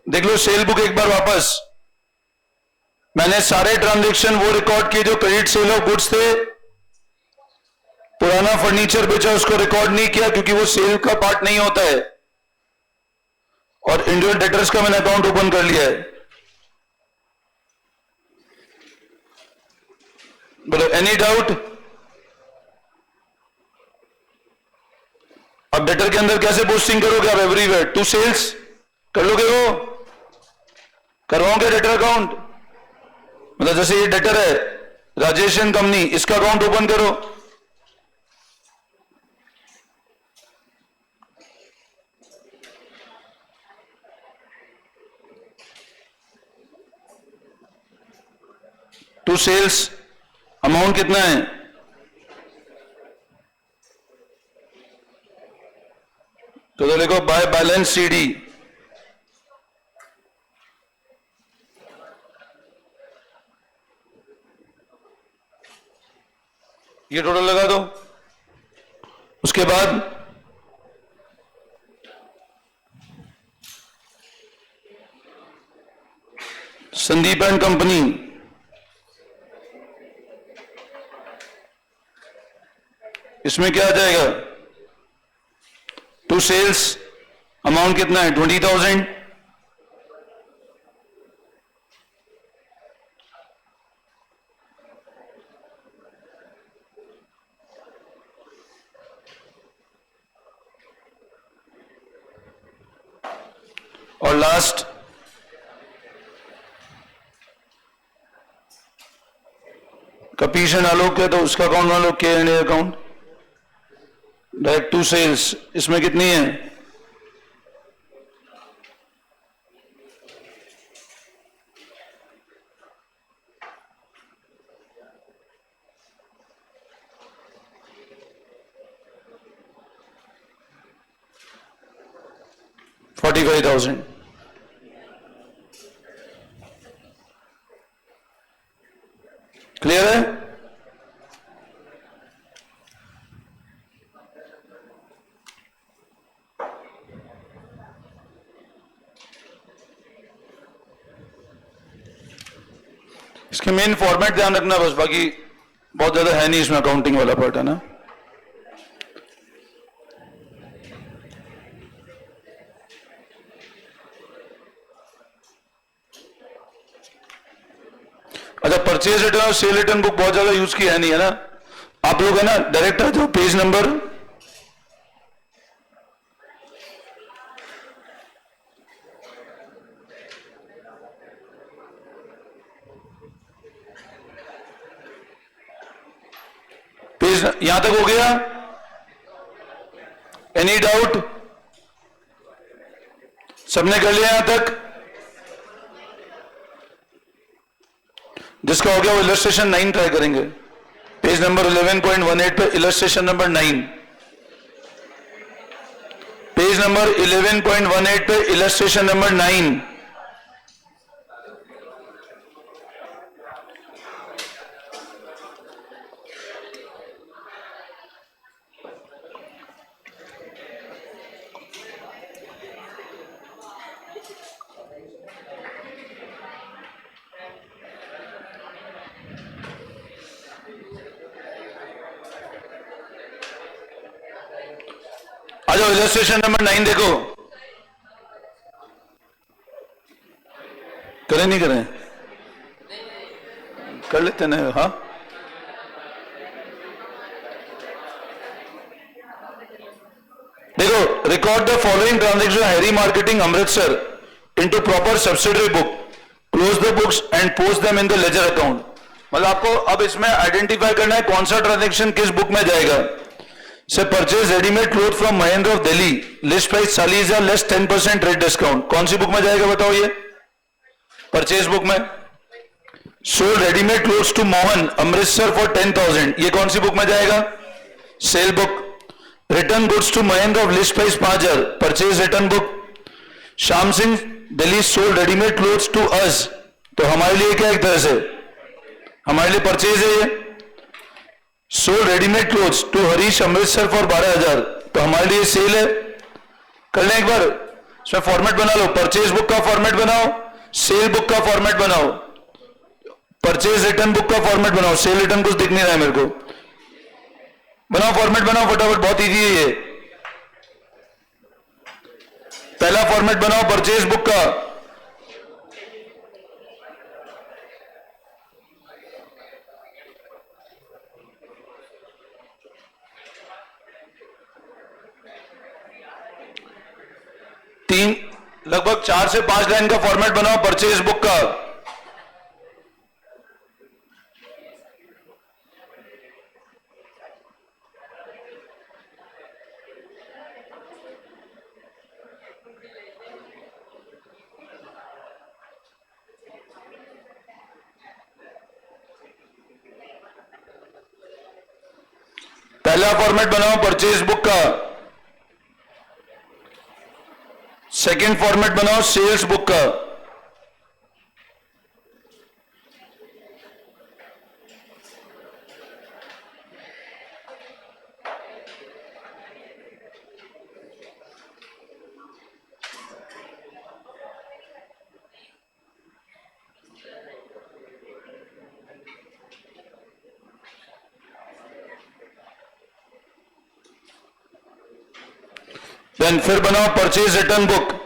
देख लो cell book एक बार वापस। मैंने सारे ट्रांजैक्शन वो रिकॉर्ड किए जो क्रेडिट सेल ऑफ गुड्स थे। पुराना फर्नीचर बेचा उसको रिकॉर्ड नहीं किया क्योंकि वो सेल का पार्ट नहीं होता है। और इंडिविजुअल डेटर्स का मैंने अकाउंट ओपन कर लिया है। बोलो एनी डाउट? अब डेटर के अंदर कैसे पोस्टिंग करोगे आप? एवरीवेयर टू सेल्स कर लोगे? वो करवाओगे डेटर अकाउंट? मतलब जैसे ये डेटर है राजेश एंड कंपनी, इसका अकाउंट ओपन करो। टू सेल्स अमाउंट कितना है? तो देखो बाय बैलेंस सीडी, ये टोटल लगा दो। उसके बाद संदीप एंड कंपनी, इसमें क्या आ जाएगा? टू सेल्स अमाउंट कितना है? 20,000। और लास्ट कपीश एंड आलोक है तो उसका अकाउंट मान लो के and account, direct to sales. इसमें कितनी है? 45,000। क्लियर है? इसके मेन फॉर्मेट ध्यान रखना बस, बाकी बहुत ज्यादा है नहीं इसमें, अकाउंटिंग वाला पार्ट है ना। अच्छा, परचेज रिटर्न और सेल रिटर्न बुक बहुत ज्यादा यूज किया है नहीं है ना आप लोग, है ना। डायरेक्ट आ जाओ पेज नंबर यहां तक हो गया? Any doubt? सबने कर लिया यहां तक? जिसका हो गया वो इलस्ट्रेशन 9 ट्राई करेंगे। पेज नंबर 11.18 पे इलस्ट्रेशन नंबर 9, पेज नंबर 11.18 पे इलस्ट्रेशन नंबर 9। आ जाओ इलस्ट्रेशन नंबर 9 देखो। करें नहीं करें? कर लेते ना। हाँ, देखो, record the following transaction Harry marketing Amritsar into proper subsidiary book, close the books and post them in the ledger account. मतलब आपको अब इसमें आइडेंटिफाई करना है कौन सा ट्रांजेक्शन किस बुक में जाएगा। से purchase readymade cloth from Mahendra of Delhi, list price 40,000 less 10% rate discount. कौन सी बुक में जाएगा बताओ? ये परचेज बुक में। Sold readymade clothes to Mohan Amritsar for 10,000, ये कौन सी बुक में जाएगा? Sale book. Return goods to Mahendra of list price 5,000, purchase return book. Shyam Singh Delhi sold readymade clothes to us, तो हमारे लिए क्या एक तरह से हमारे लिए परचेज है ये। Sold readymade clothes to Harish Amritsar for 12,000, तो हमारे लिए सेल है। कर लें एक बार। इसमें फॉर्मेट बना लो, परचेज बुक का फॉर्मेट बनाओ, सेल बुक का फॉर्मेट बनाओ, परचेज रिटर्न बुक का फॉर्मेट बनाओ, सेल रिटर्न कुछ दिख नहीं रहा है मेरे को, बनाओ फॉर्मेट बनाओ फटाफट, बहुत इजी है ये। पहला फॉर्मेट बनाओ परचेज बुक का, लगभग 4 से 5 लाइन का फॉर्मेट बनाओ परचेज बुक का। पहला फॉर्मेट बनाओ परचेज बुक का, सेकंड फॉर्मेट बनाओ सेल्स बुक का, देन फिर बनाओ परचेज रिटर्न बुक,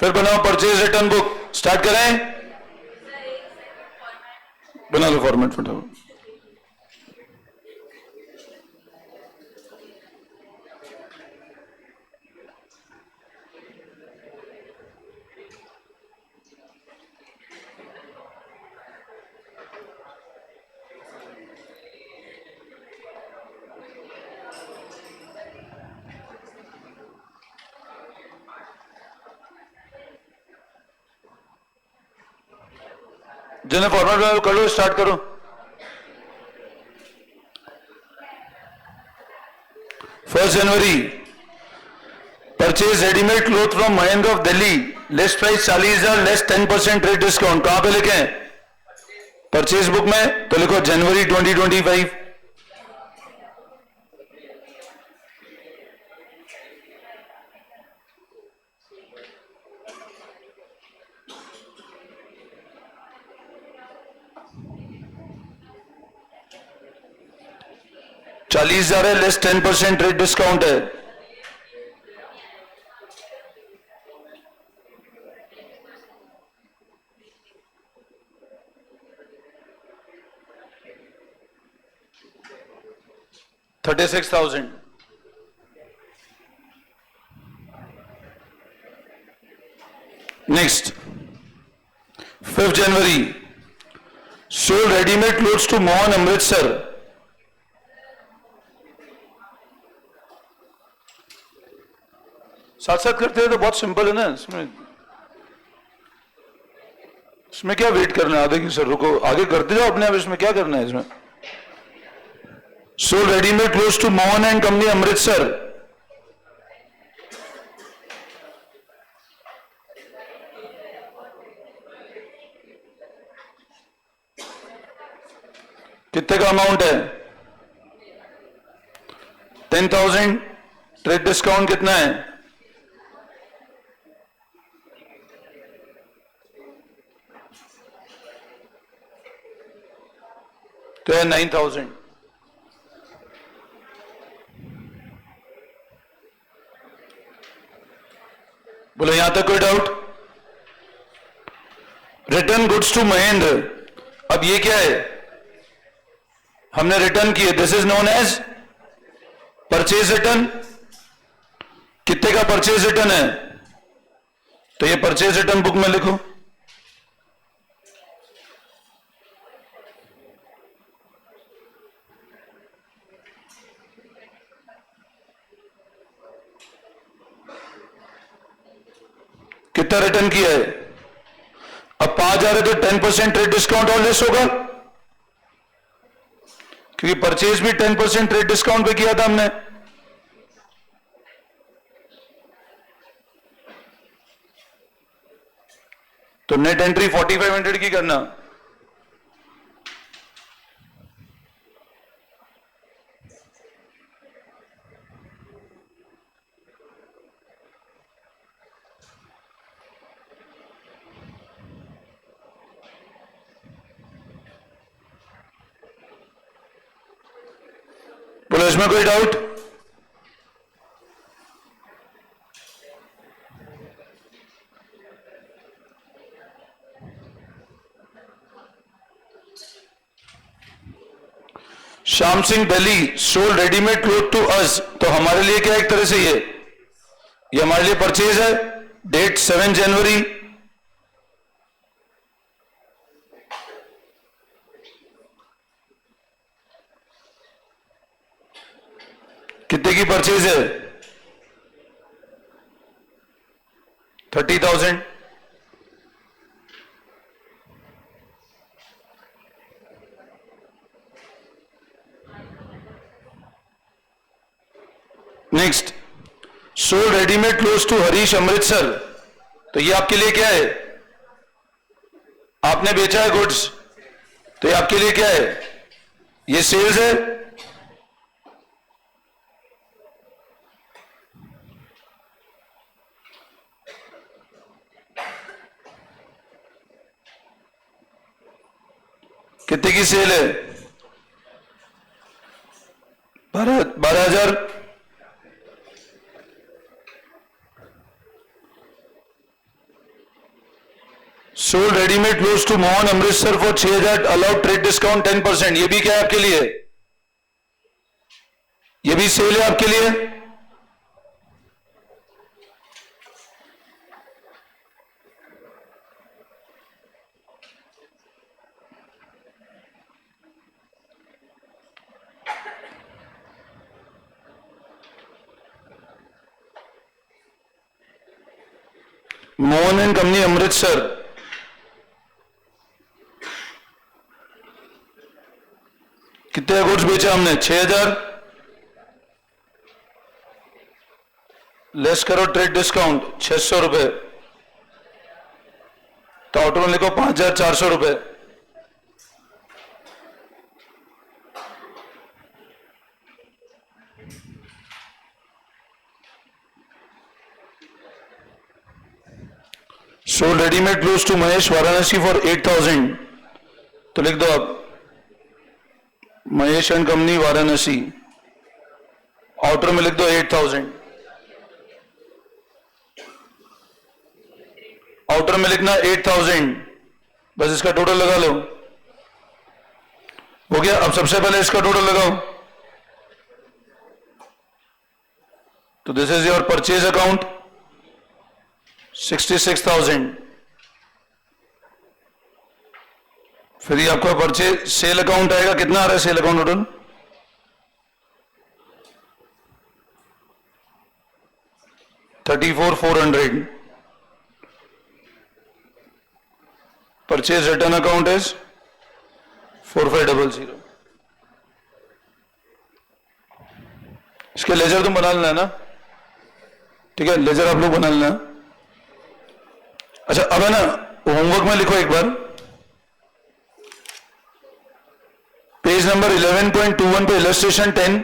फिर बनाओ परचेज रिटर्न बुक। स्टार्ट करें, बना लो फॉर्मेट फटाफट। जिन्हें फॉर्मेट में कर लो, स्टार्ट करो। First January, purchase readymade cloth from Mahendra of Delhi, list price 40,000, less 10% trade discount. कहां पे लिखें? परचेज बुक में तो लिखो जनवरी 2025। $40,000 है, लेस 10% रेट डिस्काउंट है। $36,000। नेक्स्ट 5th जनवरी, sold readymade clothes to Mohan Amritsar, साथ साथ करते हैं तो बहुत सिंपल है ना। इसमें क्या वेट करना है आगे की? सर रुको, आगे करते जाओ अपने आप, इसमें क्या करना है? इसमें sold readymade clothes to Mohan and company Amritsar, कितने का अमाउंट है? 10,000। ट्रेड डिस्काउंट कितना है? तो है 9,000। बोलो यहां तक कोई doubt? Return goods to Mahendra, अब ये क्या है? हमने रिटर्न किए, this is known as purchase return. कितने का परचेज रिटर्न है? तो ये परचेज रिटर्न बुक में लिखो। कितना रिटर्न किया है? अब 5,000 है तो 10% ट्रेड डिस्काउंट और लेस होगा, क्योंकि परचेज भी 10% ट्रेड डिस्काउंट पे किया था हमने। तो नेट एंट्री 4500 की करना। बोलो इसमें कोई doubt? Shyam Singh Delhi sold readymade cloth to us, तो हमारे लिए क्या एक तरह से ये हमारे लिए परचेज है। डेट 7 जनवरी, कितने की परचेज है? 30,000। Next, sold readymade cloth to Harish Amritsar, तो ये आपके लिए क्या है? आपने बेचा है गुड्स, तो ये आपके लिए क्या है? ये सेल्स है। कितने की सेल है? 12,000। Sold readymade cloth to Mohan Amritsar for 6,000, allowed trade discount 10%, ये भी क्या है आपके लिए? ये भी सेल है आपके लिए। मोहन एंड कंपनी अमृतसर, कितने गुड्स बेचा हमने? 6,000, लेस करो ट्रेड डिस्काउंट 600 रुपए, तो ऑटो में लिखो 5,400 रुपए। Sold readymade cloth to Mahesh Varanasi for 8,000, तो लिख दो आप Mahesh and company Varanasi, outer में लिख दो 8,000, आउटर में लिखना 8,000, बस इसका टोटल लगा लो। हो गया। अब सबसे पहले इसका टोटल लगाओ, तो this is your purchase account 66,000, फिर ये आपका परचेज सेल अकाउंट आएगा, कितना आ रहा है sale account total? 34,400। Purchase return account is 4500। इसके लेजर तुम बना लेना है ना, ठीक है, लेजर आप लोग बना लेना। अच्छा अब है ना, होमवर्क में लिखो एक बार, पेज नंबर 11.21 पे illustration 10,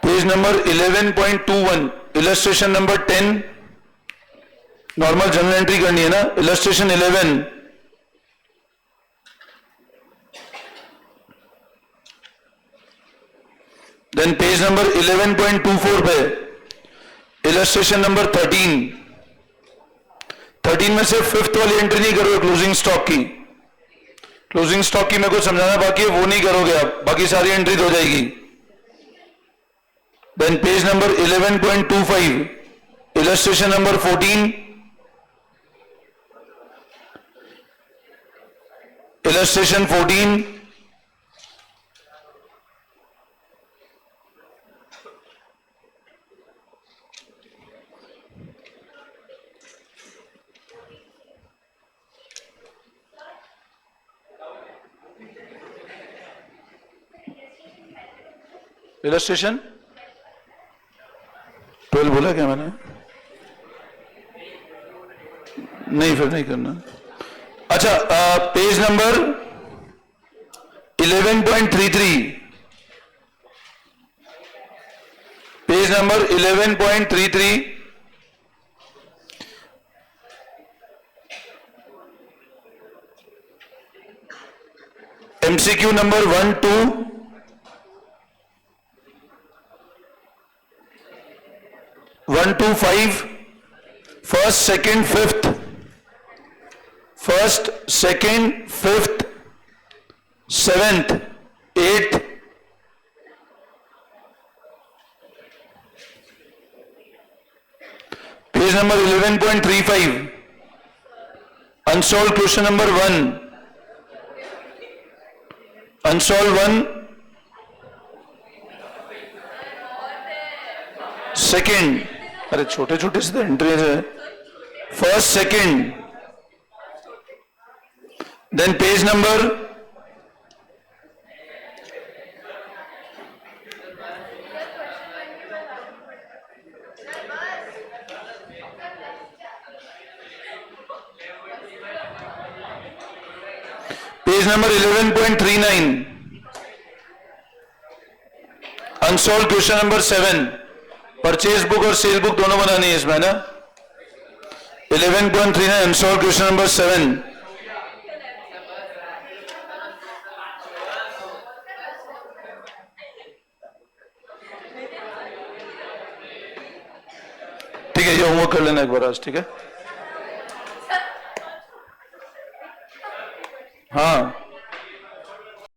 page number 11.21 illustration number 10, normal general entry करनी है ना, इलस्ट्रेशन 11, देन पेज नंबर 11.24 पे इलस्ट्रेशन नंबर 13, 13 में से फिफ्थ वाली एंट्री नहीं करोगे, क्लोजिंग स्टॉक की। क्लोजिंग स्टॉक की मेरे को समझाना बाकी है, वो नहीं करोगे आप, बाकी सारी एंट्री हो जाएगी। Then page number 11.25 illustration number 14, illustration 14, illustration 12 बोला क्या मैंने? नहीं, फिर नहीं करना। अच्छा, page number 11.33, page number 11.33, MCQ number 1, 2, 1 to 5, first, second, fifth, first, second, fifth, seventh, eighth, page number 11.35, unsolved question number 1, unsolved 1, second, अरे छोटे छोटे से एंट्रीज है, first, second, then page number page number 11.39, unsolved question number 7, purchase book और sale book दोनों बनानी है इसमें ना। 11.39 अनसॉल्व क्वेश्चन नंबर 7, ठीक है, ये होमवर्क कर लेना एक बार आज, ठीक है? हाँ,